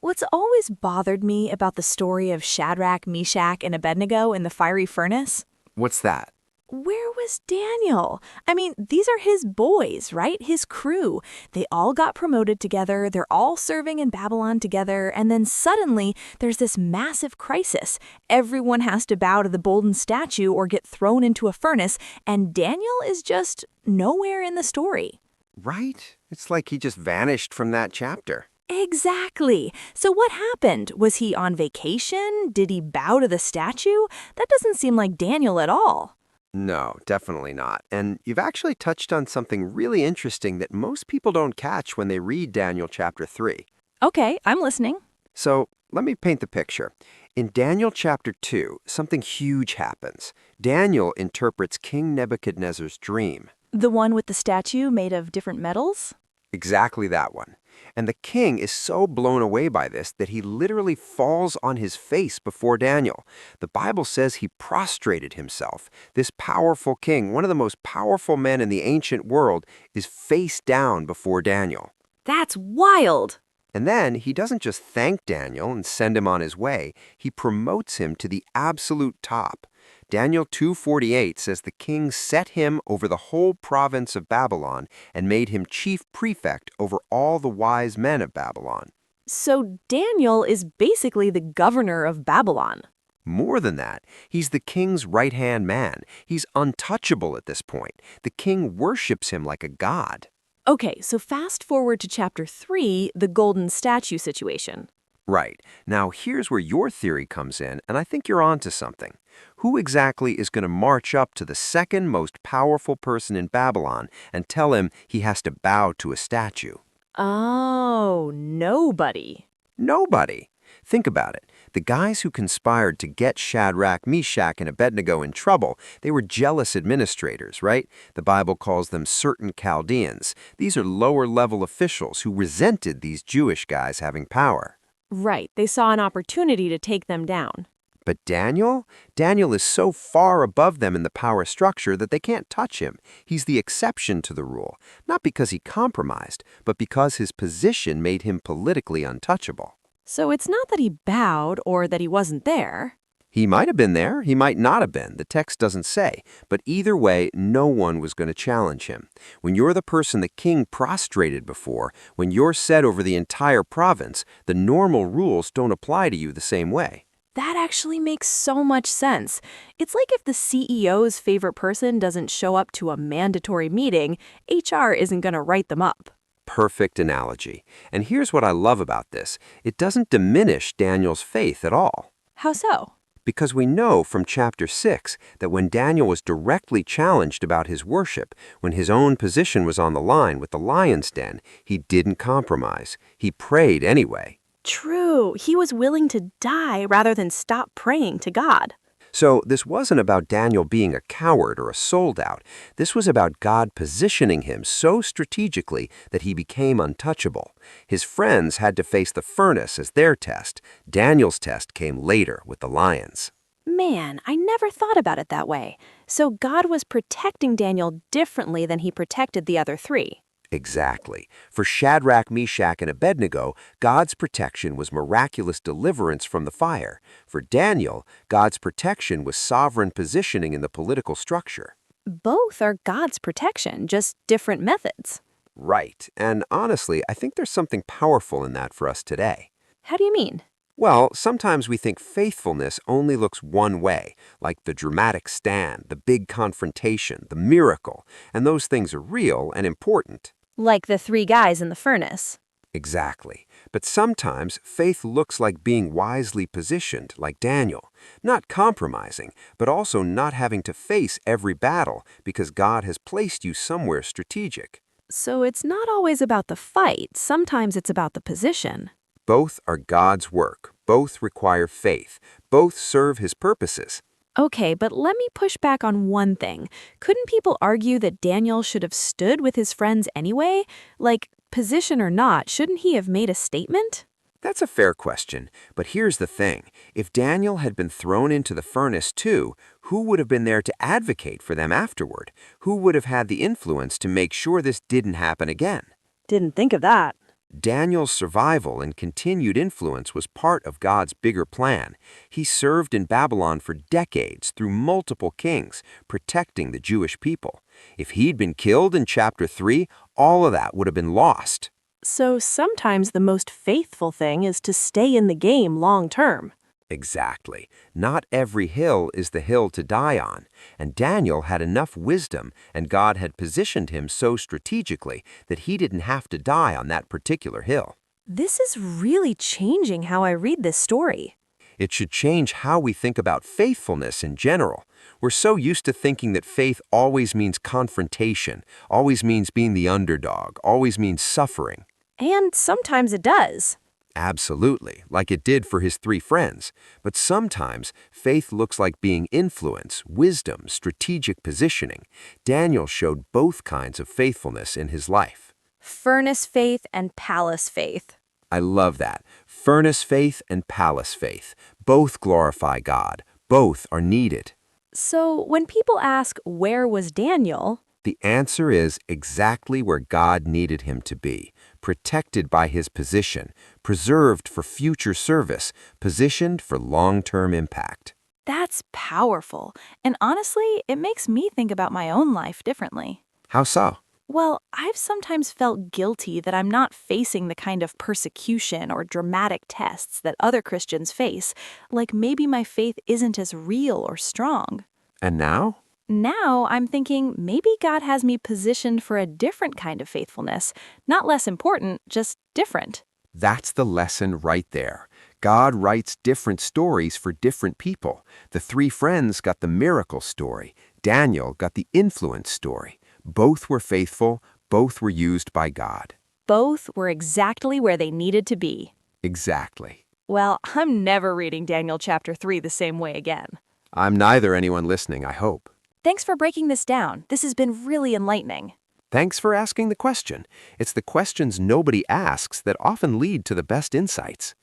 What's always bothered me about the story of Shadrach, Meshach, and Abednego in the fiery furnace? What's that? Where was Daniel? I mean, these are his boys, right? His crew. They all got promoted together, they're all serving in Babylon together, and then suddenly there's this massive crisis. Everyone has to bow to the golden statue or get thrown into a furnace, and Daniel is just nowhere in the story. Right? It's like he just vanished from that chapter. Exactly. So what happened? Was he on vacation? Did he bow to the statue? That doesn't seem like Daniel at all. No, definitely not. And you've actually touched on something really interesting that most people don't catch when they read Daniel chapter 3. Okay, I'm listening. So let me paint the picture. In Daniel chapter 2, something huge happens. Daniel interprets King Nebuchadnezzar's dream. The one with the statue made of different metals? Exactly that one. And the king is so blown away by this that he literally falls on his face before Daniel. The Bible says he prostrated himself. This powerful king, one of the most powerful men in the ancient world, is face down before Daniel. That's wild. And then he doesn't just thank Daniel and send him on his way, he promotes him to the absolute top. Daniel 2:48 says the king set him over the whole province of Babylon and made him chief prefect over all the wise men of Babylon. So Daniel is basically the governor of Babylon. More than that, he's the king's right-hand man. He's untouchable at this point. The king worships him like a god. Okay, so fast forward to chapter 3, the golden statue situation. Right. Now, here's where your theory comes in, and I think you're onto something. Who exactly is going to march up to the second most powerful person in Babylon and tell him he has to bow to a statue? Oh, nobody. Nobody. Think about it. The guys who conspired to get Shadrach, Meshach, and Abednego in trouble, they were jealous administrators, right? The Bible calls them certain Chaldeans. These are lower-level officials who resented these Jewish guys having power. Right, they saw an opportunity to take them down. But Daniel? Daniel is so far above them in the power structure that they can't touch him. He's the exception to the rule, not because he compromised, but because his position made him politically untouchable. So it's not that he bowed or that he wasn't there. He might have been there, he might not have been, the text doesn't say, but either way, no one was going to challenge him. When you're the person the king prostrated before, when you're set over the entire province, the normal rules don't apply to you the same way. That actually makes so much sense. It's like if the CEO's favorite person doesn't show up to a mandatory meeting, HR isn't going to write them up. Perfect analogy. And here's what I love about this. It doesn't diminish Daniel's faith at all. How so? Because we know from chapter 6 that when Daniel was directly challenged about his worship, when his own position was on the line with the lion's den, he didn't compromise. He prayed anyway. True. He was willing to die rather than stop praying to God. So this wasn't about Daniel being a coward or a sold out. This was about God positioning him so strategically that he became untouchable. His friends had to face the furnace as their test. Daniel's test came later with the lions. Man, I never thought about it that way. So God was protecting Daniel differently than he protected the other three. Exactly. For Shadrach, Meshach, and Abednego, God's protection was miraculous deliverance from the fire. For Daniel, God's protection was sovereign positioning in the political structure. Both are God's protection, just different methods. Right. And honestly, I think there's something powerful in that for us today. How do you mean? Well, sometimes we think faithfulness only looks one way, like the dramatic stand, the big confrontation, the miracle, and those things are real and important. Like the three guys in the furnace. Exactly. But sometimes faith looks like being wisely positioned, like Daniel, not compromising, but also not having to face every battle because God has placed you somewhere strategic. So it's not always about the fight, sometimes it's about the position. Both are God's work. Both require faith. Both serve his purposes. Okay, but let me push back on one thing. Couldn't people argue that Daniel should have stood with his friends anyway? Like, position or not, shouldn't he have made a statement? That's a fair question, but here's the thing. If Daniel had been thrown into the furnace too, who would have been there to advocate for them afterward? Who would have had the influence to make sure this didn't happen again? Didn't think of that. Daniel's survival and continued influence was part of God's bigger plan. He served in Babylon for decades through multiple kings, protecting the Jewish people. If he'd been killed in chapter 3, all of that would have been lost. So sometimes the most faithful thing is to stay in the game long term. Exactly. Not every hill is the hill to die on, and Daniel had enough wisdom, and God had positioned him so strategically that he didn't have to die on that particular hill. This is really changing how I read this story. It should change how we think about faithfulness in general. We're so used to thinking that faith always means confrontation, always means being the underdog, always means suffering. And sometimes it does. Absolutely, like it did for his 3 friends. But sometimes faith looks like being influence, wisdom, strategic positioning. Daniel showed both kinds of faithfulness in his life. Furnace faith and palace faith. I love that. Furnace faith and palace faith. Both glorify God. Both are needed. So when people ask, where was Daniel? The answer is exactly where God needed him to be, protected by his position, preserved for future service, positioned for long-term impact. That's powerful. And honestly, it makes me think about my own life differently. How so? Well, I've sometimes felt guilty that I'm not facing the kind of persecution or dramatic tests that other Christians face, like maybe my faith isn't as real or strong. And now? Now I'm thinking maybe God has me positioned for a different kind of faithfulness, not less important, just different. That's the lesson right there. God writes different stories for different people. The 3 friends got the miracle story. Daniel got the influence story. Both were faithful. Both were used by God. Both were exactly where they needed to be. Exactly. Well, I'm never reading Daniel chapter 3 the same way again. I'm neither anyone listening, I hope. Thanks for breaking this down. This has been really enlightening. Thanks for asking the question. It's the questions nobody asks that often lead to the best insights.